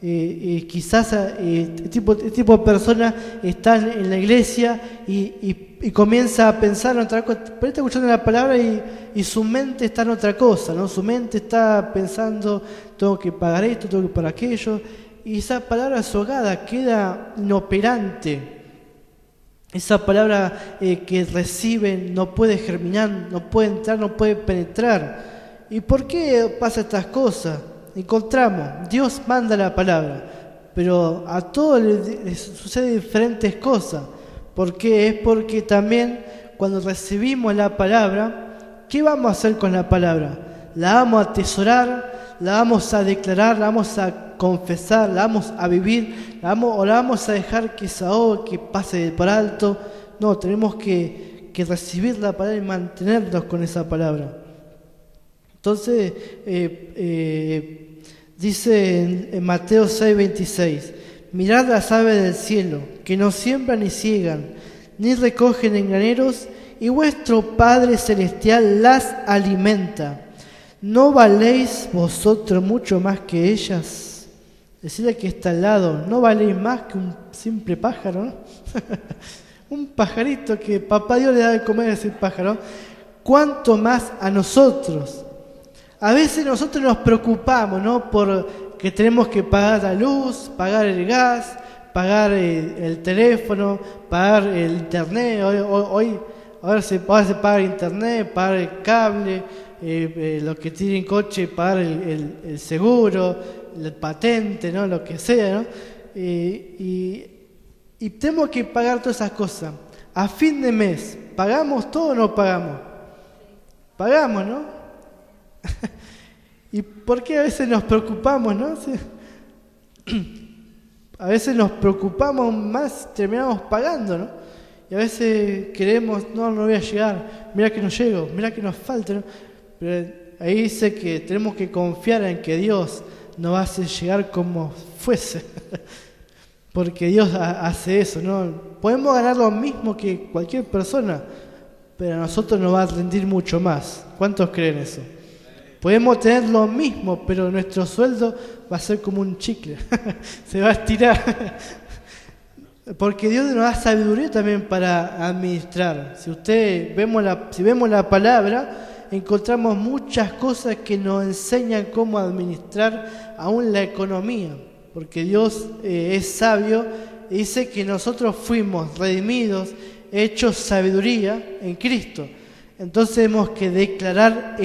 Quizás este tipo de personas están en la iglesia y comienza a pensar en otra cosa, pero está escuchando la palabra y su mente está en otra cosa, ¿no? Su mente está pensando, tengo que pagar esto, tengo que pagar aquello, y esa palabra ahogada queda inoperante. Esa palabra que reciben no puede germinar, no puede entrar, no puede penetrar. ¿Y por qué pasa estas cosas? Encontramos, Dios manda la palabra, pero a todos les suceden diferentes cosas. ¿Por qué? Es porque también cuando recibimos la palabra, ¿qué vamos a hacer con la palabra? La vamos a atesorar, la vamos a declarar, la vamos a confesar, la vamos a vivir, la vamos a dejar que se ahogue, que pase por alto. No, tenemos que recibir la palabra y mantenernos con esa palabra. Entonces, dice en Mateo 6:26, mirad las aves del cielo, que no siembran ni ciegan, ni recogen en graneros, y vuestro Padre Celestial las alimenta. ¿No valéis vosotros mucho más que ellas? Decirle que está al lado, ¿no valéis más que un simple pájaro, ¿no? Un pajarito que papá Dios le da de comer a ese pájaro. ¿Cuánto más a nosotros? A veces nosotros nos preocupamos, ¿no? Porque tenemos que pagar la luz, pagar el gas, pagar el teléfono, pagar el internet. Ahora se paga internet, pagar el cable, los que tienen coche, pagar el seguro, el patente, ¿no? Lo que sea, ¿no? Y Y tenemos que pagar todas esas cosas. A fin de mes, ¿pagamos todo o no pagamos? Pagamos, ¿no? ¿Y por qué a veces nos preocupamos, no? Sí. A veces nos preocupamos más, terminamos pagando, ¿no? Y a veces queremos, no voy a llegar, mira que no llego, mira que nos falta, ¿no? Pero ahí dice que tenemos que confiar en que Dios nos va a hacer llegar como fuese. Porque Dios hace eso, ¿no? Podemos ganar lo mismo que cualquier persona, pero a nosotros nos va a rendir mucho más. ¿Cuántos creen eso? Podemos tener lo mismo, pero nuestro sueldo va a ser como un chicle. Se va a estirar. Porque Dios nos da sabiduría también para administrar. Si vemos la palabra, encontramos muchas cosas que nos enseñan cómo administrar aún la economía. Porque Dios es sabio y dice que nosotros fuimos redimidos, hechos sabiduría en Cristo. Entonces tenemos que declarar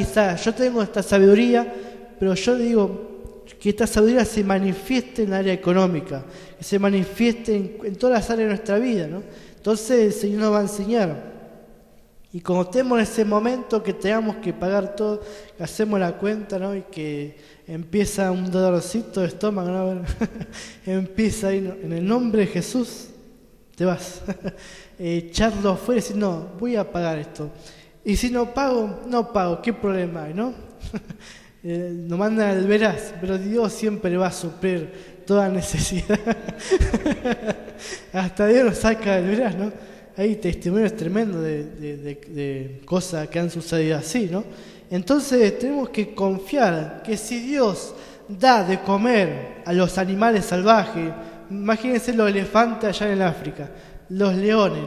yo tengo esta sabiduría, pero yo digo que esta sabiduría se manifieste en el área económica, que se manifieste en todas las áreas de nuestra vida, ¿no? Entonces el Señor nos va a enseñar. Y cuando estemos en ese momento que tengamos que pagar todo, que hacemos la cuenta, ¿no? Y que empieza un dolorcito de estómago, ¿no? Empieza ahí, ¿no? En el nombre de Jesús, te vas. Echarlo afuera y decir, no, voy a pagar esto. Y si no pago, ¿qué problema hay, no? Nos mandan al veraz, pero Dios siempre va a suplir toda necesidad. Hasta Dios nos saca del veraz, ¿no? Hay testimonios tremendos de cosas que han sucedido así, ¿no? Entonces tenemos que confiar que si Dios da de comer a los animales salvajes, imagínense los elefantes allá en el África, los leones,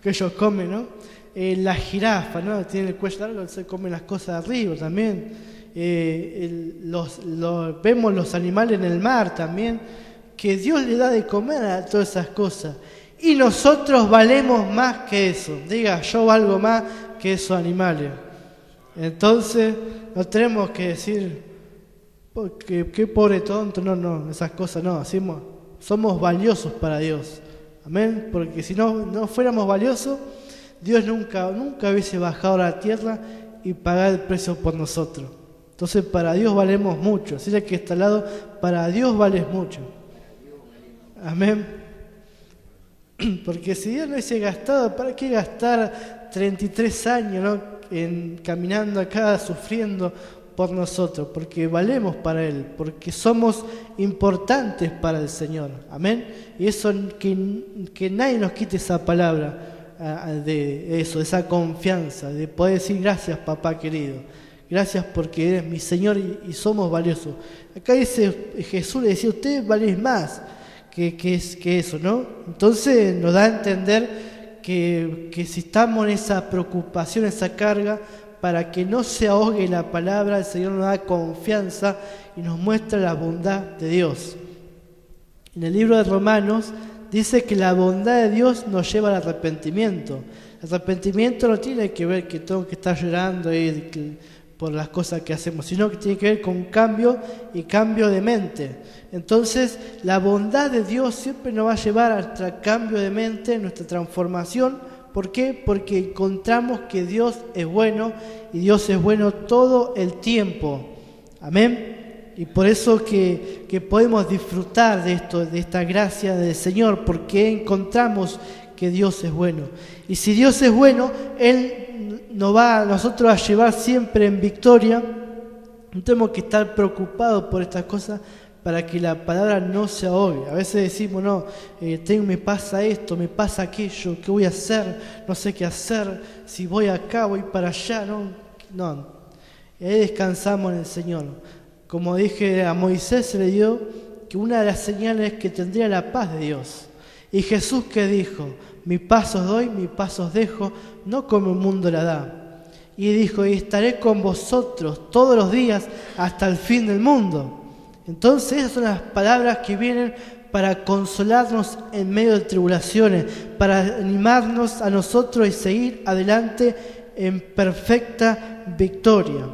que ellos comen, ¿no? La jirafa, ¿no? Tiene el cuello largo, se comen las cosas de arriba también. Vemos los animales en el mar también, que Dios le da de comer a todas esas cosas. Y nosotros valemos más que eso. Diga, yo valgo más que esos animales. Entonces, no tenemos que decir, qué pobre tonto, no, esas cosas no. Somos valiosos para Dios. Amén. Porque si no fuéramos valiosos, Dios nunca hubiese bajado a la tierra y pagado el precio por nosotros. Entonces, para Dios valemos mucho. Así que está al lado, para Dios vales mucho. Amén. Porque si Dios no hubiese gastado, ¿para qué gastar 33 años, ¿no? Caminando acá, sufriendo por nosotros? Porque valemos para Él, porque somos importantes para el Señor. Amén. Y eso, que nadie nos quite esa palabra, de esa confianza, de poder decir gracias, papá querido. Gracias porque eres mi Señor y somos valiosos. Acá dice, Jesús le decía, ustedes valéis más que eso, ¿no? Entonces nos da a entender que si estamos en esa preocupación, esa carga, para que no se ahogue la palabra, el Señor nos da confianza y nos muestra la bondad de Dios. En el libro de Romanos dice que la bondad de Dios nos lleva al arrepentimiento. El arrepentimiento no tiene que ver que tengo que estar llorando por las cosas que hacemos, sino que tiene que ver con cambio y cambio de mente. Entonces, la bondad de Dios siempre nos va a llevar a nuestro cambio de mente, nuestra transformación. ¿Por qué? Porque encontramos que Dios es bueno y Dios es bueno todo el tiempo. Amén. Y por eso que podemos disfrutar de esta gracia del Señor, porque encontramos que Dios es bueno. Y si Dios es bueno, Él nos va a nosotros a llevar siempre en victoria. No tenemos que estar preocupados por estas cosas para que la palabra no se ahogue. A veces decimos, me pasa esto, me pasa aquello, ¿qué voy a hacer? No sé qué hacer, si voy acá, voy para allá. No. Y ahí descansamos en el Señor. Como dije, a Moisés se le dio que una de las señales es que tendría la paz de Dios. Y Jesús, ¿qué dijo? Mi paz os doy, mi paz os dejo, no como el mundo la da. Y dijo, y estaré con vosotros todos los días hasta el fin del mundo. Entonces esas son las palabras que vienen para consolarnos en medio de tribulaciones, para animarnos a nosotros y seguir adelante en perfecta victoria.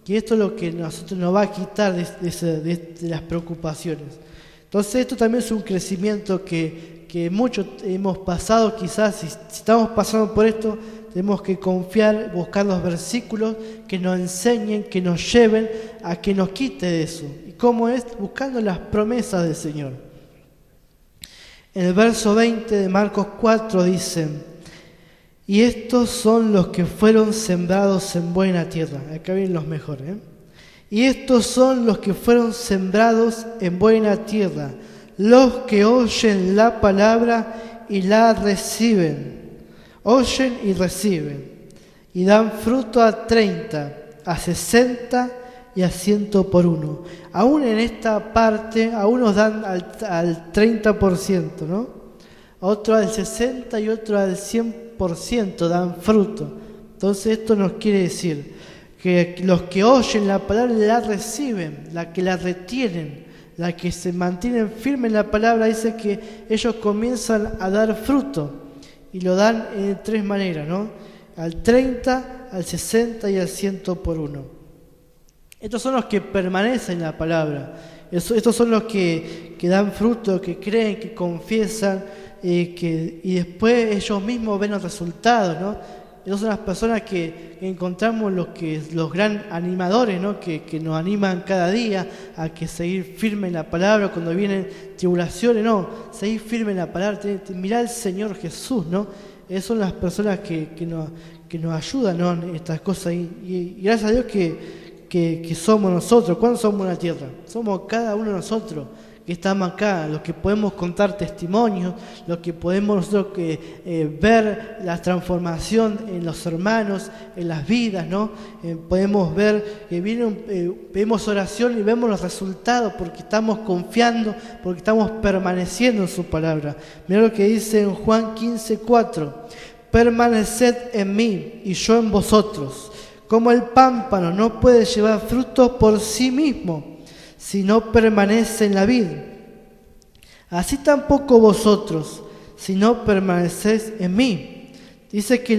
Y esto es lo que nosotros nos va a quitar de las preocupaciones. Entonces esto también es un crecimiento que muchos hemos pasado, quizás si estamos pasando por esto, tenemos que confiar, buscar los versículos que nos enseñen, que nos lleven a que nos quite de eso. ¿Y cómo es? Buscando las promesas del Señor. En el verso 20 de Marcos 4 dice: y estos son los que fueron sembrados en buena tierra. Acá vienen los mejores, Y estos son los que fueron sembrados en buena tierra, los que oyen la palabra y la reciben. Oyen y reciben, y dan fruto a 30, a 60 y a 100 por uno. Aún en esta parte, a unos dan al 30%, ¿no? A otro al 60 y otro al 100% dan fruto. Entonces esto nos quiere decir que los que oyen la palabra la reciben, la que la retienen, la que se mantienen firmes en la palabra, dice que ellos comienzan a dar fruto. Y lo dan de 3 maneras, ¿no? Al 30, al 60 y al 100 por uno. Estos son los que permanecen en la palabra. Estos son los que dan fruto, que creen, que confiesan, y después ellos mismos ven los resultados, ¿no? Esas son las personas que encontramos los gran animadores, ¿no? Que nos animan cada día a que seguir firme en la palabra cuando vienen tribulaciones, no, seguir firme en la palabra, mirar al Señor Jesús, ¿no? Esas son las personas que nos ayudan, ¿no? En estas cosas y gracias a Dios que somos nosotros. ¿Cuándo somos una tierra? Somos cada uno de nosotros que estamos acá, los que podemos contar testimonios, los que podemos nosotros ver la transformación en los hermanos, en las vidas, ¿no? Podemos ver que vemos oración y vemos los resultados porque estamos confiando, porque estamos permaneciendo en su palabra. Mira lo que dice en Juan 15:4: permaneced en mí y yo en vosotros. Como el pámpano no puede llevar frutos por sí mismo si no permanece en la vid, así tampoco vosotros, si no permanecéis en mí. Dice que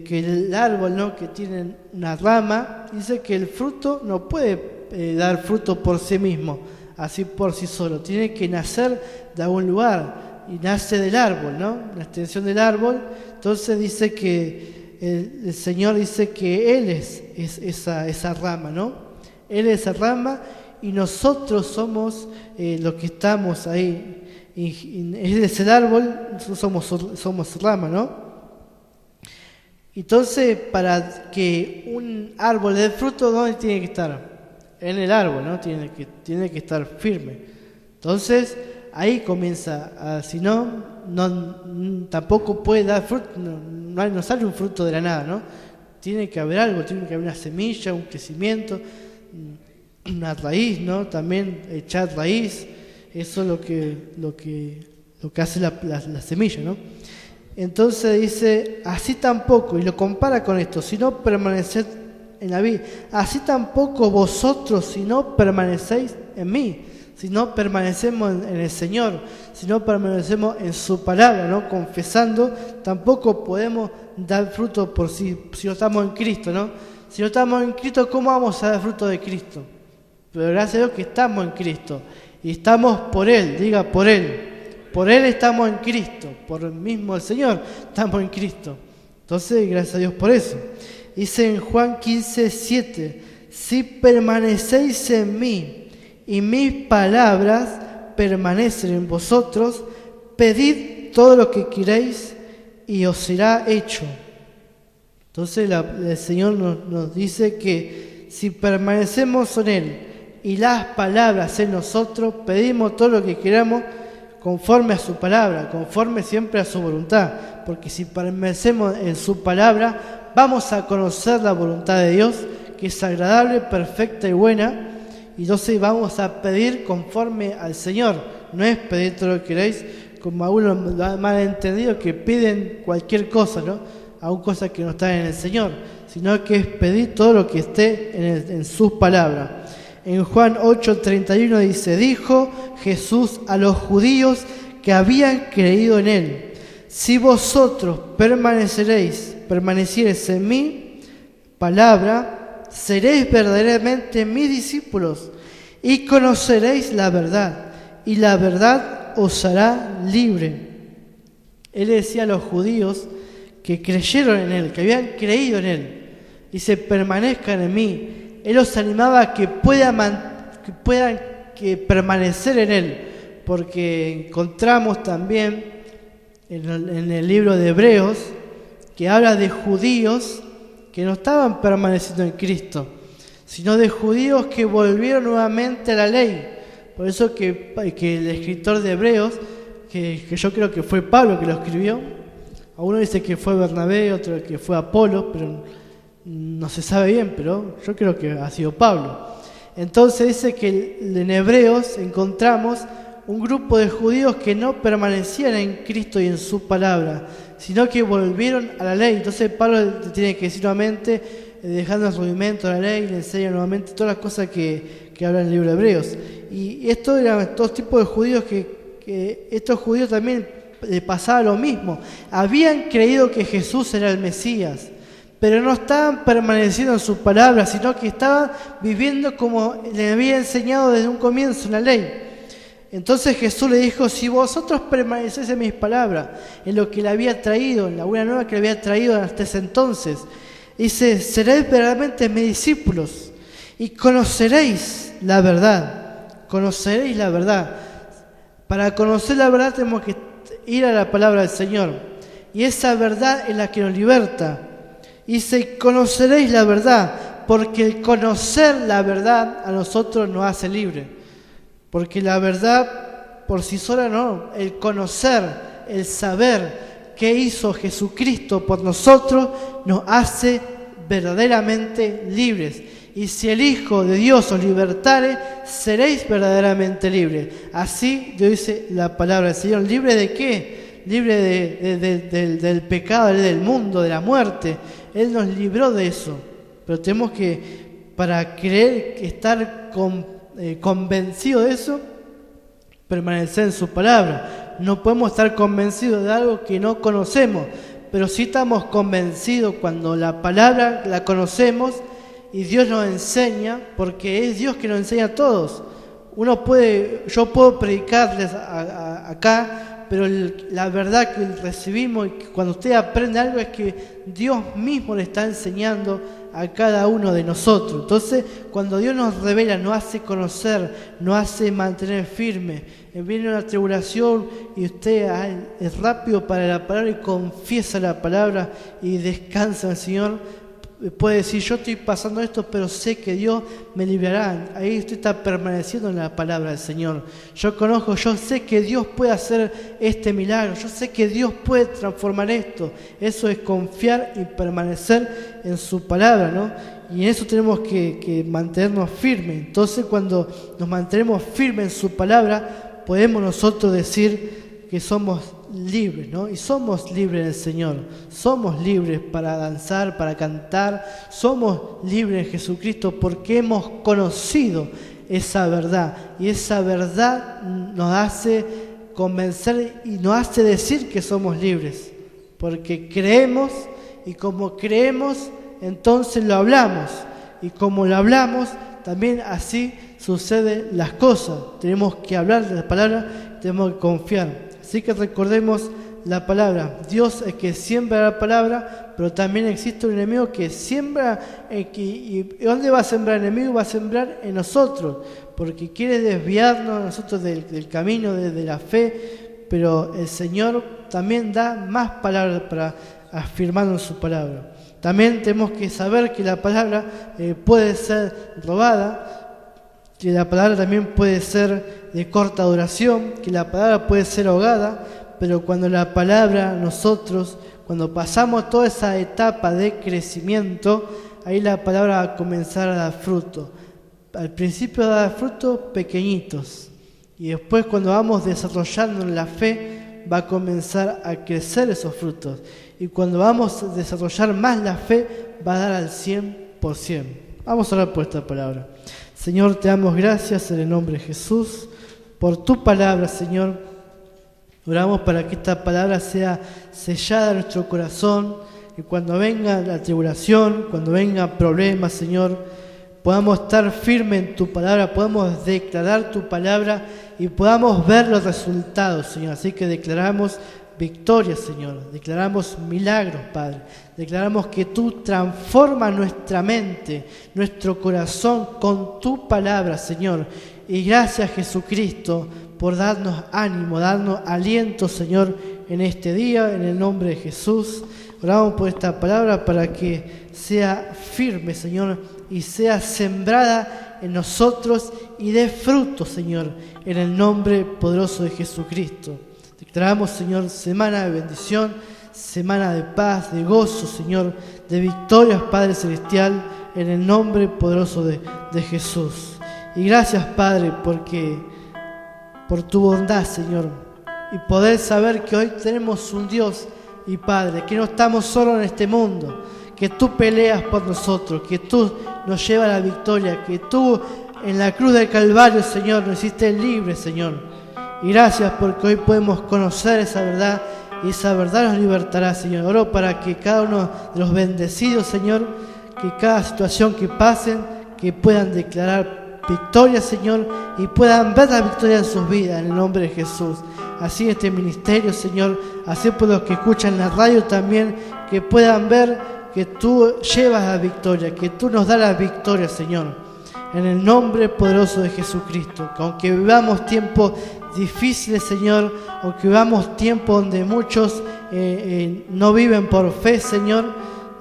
el árbol, ¿no? Que tiene una rama, dice que el fruto no puede dar fruto por sí mismo, así por sí solo. Tiene que nacer de algún lugar y nace del árbol, ¿no? La extensión del árbol. Entonces dice que el Señor dice que Él es esa rama, ¿no? Él es esa rama y nosotros somos los que estamos ahí. Él es el árbol, nosotros somos rama, ¿no? Entonces, para que un árbol dé fruto, ¿dónde tiene que estar? En el árbol, ¿no? Tiene que estar firme. Entonces, ahí comienza, si no, tampoco puede dar fruto, no sale un fruto de la nada, ¿no? Tiene que haber algo, tiene que haber una semilla, un crecimiento, una raíz, ¿no? También echar raíz, eso es lo que hace la semilla, ¿no? Entonces dice, así tampoco, y lo compara con esto: si no permaneced en la vid, así tampoco vosotros, si no permanecéis en mí. Si no permanecemos en el Señor, si no permanecemos en su palabra, ¿no? Confesando, tampoco podemos dar fruto por si no estamos en Cristo, ¿no? Si no estamos en Cristo, ¿cómo vamos a dar fruto de Cristo? Pero gracias a Dios que estamos en Cristo y estamos por Él, diga por Él. Por Él estamos en Cristo, por el mismo el Señor estamos en Cristo. Entonces, gracias a Dios por eso. Dice en Juan 15:7: si permanecéis en mí y mis palabras permanecen en vosotros, pedid todo lo que queréis y os será hecho. Entonces el Señor nos dice que si permanecemos en Él y las palabras en nosotros, pedimos todo lo que queramos conforme a su palabra, conforme siempre a su voluntad, porque si permanecemos en su palabra, vamos a conocer la voluntad de Dios, que es agradable, perfecta y buena. Y entonces vamos a pedir conforme al Señor. No es pedir todo lo que queréis, como algunos lo han malentendido, que piden cualquier cosa, ¿no? Aún cosas que no están en el Señor, sino que es pedir todo lo que esté en sus palabras. En Juan 8:31 dice: dijo Jesús a los judíos que habían creído en Él: si vosotros permaneciereis en mi palabra, seréis verdaderamente mis discípulos y conoceréis la verdad, y la verdad os hará libre. Él decía a los judíos que creyeron en Él, que habían creído en Él, dice, permanezcan en mí. Él los animaba a que puedan permanecer en Él, porque encontramos también en el libro de Hebreos que habla de judíos que no estaban permaneciendo en Cristo, sino de judíos que volvieron nuevamente a la ley. Por eso que el escritor de Hebreos, que yo creo que fue Pablo que lo escribió, a uno dice que fue Bernabé, otro que fue Apolo, pero no se sabe bien, pero yo creo que ha sido Pablo. Entonces dice que en Hebreos encontramos un grupo de judíos que no permanecían en Cristo y en su palabra, sino que volvieron a la ley. Entonces Pablo tiene que decir nuevamente, dejando el rudimento de la ley, le enseña nuevamente todas las cosas que habla en el libro de Hebreos. Y estos eran todos tipos de judíos que estos judíos también les pasaba lo mismo. Habían creído que Jesús era el Mesías, pero no estaban permaneciendo en su palabra, sino que estaban viviendo como le había enseñado desde un comienzo en la ley. Entonces Jesús le dijo, si vosotros permanecéis en mis palabras, en lo que le había traído, en la buena nueva que le había traído hasta ese entonces, dice, seréis verdaderamente mis discípulos y conoceréis la verdad. Conoceréis la verdad. Para conocer la verdad tenemos que ir a la palabra del Señor. Y esa verdad es la que nos liberta. Dice, conoceréis la verdad, porque el conocer la verdad a nosotros nos hace libres. Porque la verdad por sí sola no, el conocer, el saber qué hizo Jesucristo por nosotros nos hace verdaderamente libres. Y si el Hijo de Dios os libertare, seréis verdaderamente libres. Así Dios dice la palabra del Señor. ¿Libre de qué? Libre del pecado, del mundo, de la muerte. Él nos libró de eso. Pero tenemos que, para creer, estar convencidos de eso, permanecer en su palabra. No podemos estar convencidos de algo que no conocemos, pero sí estamos convencidos cuando la palabra la conocemos y Dios nos enseña, porque es Dios que nos enseña a todos. Yo puedo predicarles acá, pero la verdad que recibimos y que cuando usted aprende algo es que Dios mismo le está enseñando a cada uno de nosotros. Entonces, cuando Dios nos revela, nos hace conocer, nos hace mantener firme. Viene una tribulación y usted es rápido para la palabra y confiesa la palabra y descansa en el Señor. Puede decir, yo estoy pasando esto, pero sé que Dios me librará. Ahí usted está permaneciendo en la palabra del Señor. Yo sé que Dios puede hacer este milagro. Yo sé que Dios puede transformar esto. Eso es confiar y permanecer en su palabra, ¿no? Y en eso tenemos que mantenernos firmes. Entonces, cuando nos mantenemos firmes en su palabra, podemos nosotros decir que somos libres, ¿no? Y somos libres en el Señor. Somos libres para danzar, para cantar. Somos libres en Jesucristo porque hemos conocido esa verdad. Y esa verdad nos hace convencer y nos hace decir que somos libres. Porque creemos, y como creemos, entonces lo hablamos. Y como lo hablamos, también así suceden las cosas. Tenemos que hablar de la palabra, tenemos que confiar. Así que recordemos la palabra. Dios es que siembra la palabra, pero también existe un enemigo que siembra. ¿Y dónde va a sembrar el enemigo? Va a sembrar en nosotros, porque quiere desviarnos a nosotros del camino, de la fe. Pero el Señor también da más palabras para afirmarnos su palabra. También tenemos que saber que la palabra puede ser robada, que la palabra también puede ser de corta duración, que la palabra puede ser ahogada, pero cuando la palabra cuando pasamos toda esa etapa de crecimiento, ahí la palabra va a comenzar a dar fruto. Al principio va a dar frutos pequeñitos, y después cuando vamos desarrollando en la fe, va a comenzar a crecer esos frutos. Y cuando vamos a desarrollar más la fe, va a dar al 100%. Vamos a orar por esta palabra. Señor, te damos gracias en el nombre de Jesús por tu palabra, Señor. Oramos para que esta palabra sea sellada en nuestro corazón y cuando venga la tribulación, cuando vengan problemas, Señor, podamos estar firmes en tu palabra, podamos declarar tu palabra y podamos ver los resultados, Señor. Así que declaramos victoria, Señor. Declaramos milagros, Padre. Declaramos que tú transformas nuestra mente, nuestro corazón con tu palabra, Señor. Y gracias, Jesucristo, por darnos ánimo, darnos aliento, Señor, en este día, en el nombre de Jesús. Oramos por esta palabra para que sea firme, Señor, y sea sembrada en nosotros y dé fruto, Señor, en el nombre poderoso de Jesucristo. Declaramos, Señor, semana de bendición, semana de paz, de gozo, Señor, de victorias, Padre Celestial, en el nombre poderoso de Jesús. Y gracias, Padre, por tu bondad, Señor, y poder saber que hoy tenemos un Dios y Padre, que no estamos solos en este mundo, que tú peleas por nosotros, que tú nos llevas a la victoria, que tú en la cruz del Calvario, Señor, nos hiciste libres, Señor. Y gracias porque hoy podemos conocer esa verdad y esa verdad nos libertará, Señor. Oro para que cada uno de los bendecidos, Señor, que cada situación que pasen, que puedan declarar victoria, Señor, y puedan ver la victoria en sus vidas, en el nombre de Jesús. Así en este ministerio, Señor, así por los que escuchan la radio también, que puedan ver que tú llevas la victoria, que tú nos das la victoria, Señor, en el nombre poderoso de Jesucristo. Que aunque vivamos tiempos difíciles, Señor, aunque vivamos tiempos donde muchos no viven por fe, Señor,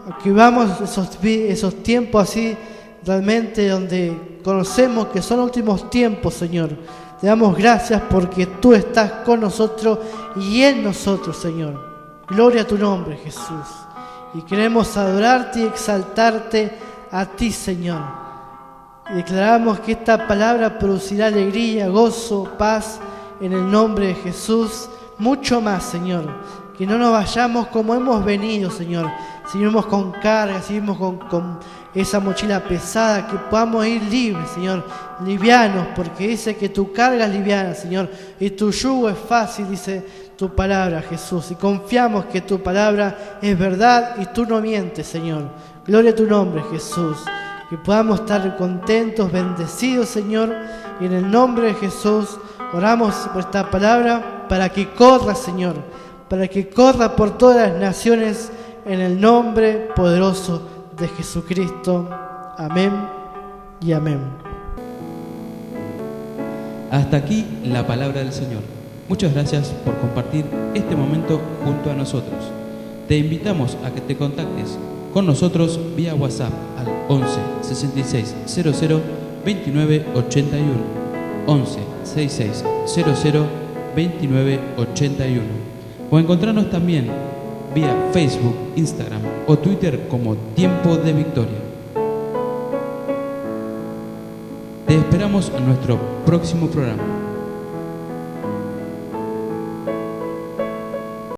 aunque vivamos esos tiempos así, realmente donde conocemos que son últimos tiempos, Señor, te damos gracias porque tú estás con nosotros y en nosotros, Señor. Gloria a tu nombre, Jesús. Y queremos adorarte y exaltarte a ti, Señor. Y declaramos que esta palabra producirá alegría, gozo, paz, en el nombre de Jesús. Mucho más, Señor. Que no nos vayamos como hemos venido, Señor. Seguimos con carga, seguimos con esa mochila pesada, que podamos ir libres, Señor, livianos, porque dice que tu carga es liviana, Señor, y tu yugo es fácil, dice tu palabra, Jesús, y confiamos que tu palabra es verdad y tú no mientes, Señor. Gloria a tu nombre, Jesús, que podamos estar contentos, bendecidos, Señor, y en el nombre de Jesús oramos por esta palabra para que corra, Señor, para que corra por todas las naciones, en el nombre poderoso de Jesucristo. Amén y amén. Hasta aquí la palabra del Señor. Muchas gracias por compartir este momento junto a nosotros. Te invitamos a que te contactes con nosotros vía WhatsApp al 11 66 00 29 81 11 66 00 29 81 o encontrarnos también vía Facebook, Instagram o Twitter como Tiempo de Victoria. Te esperamos en nuestro próximo programa.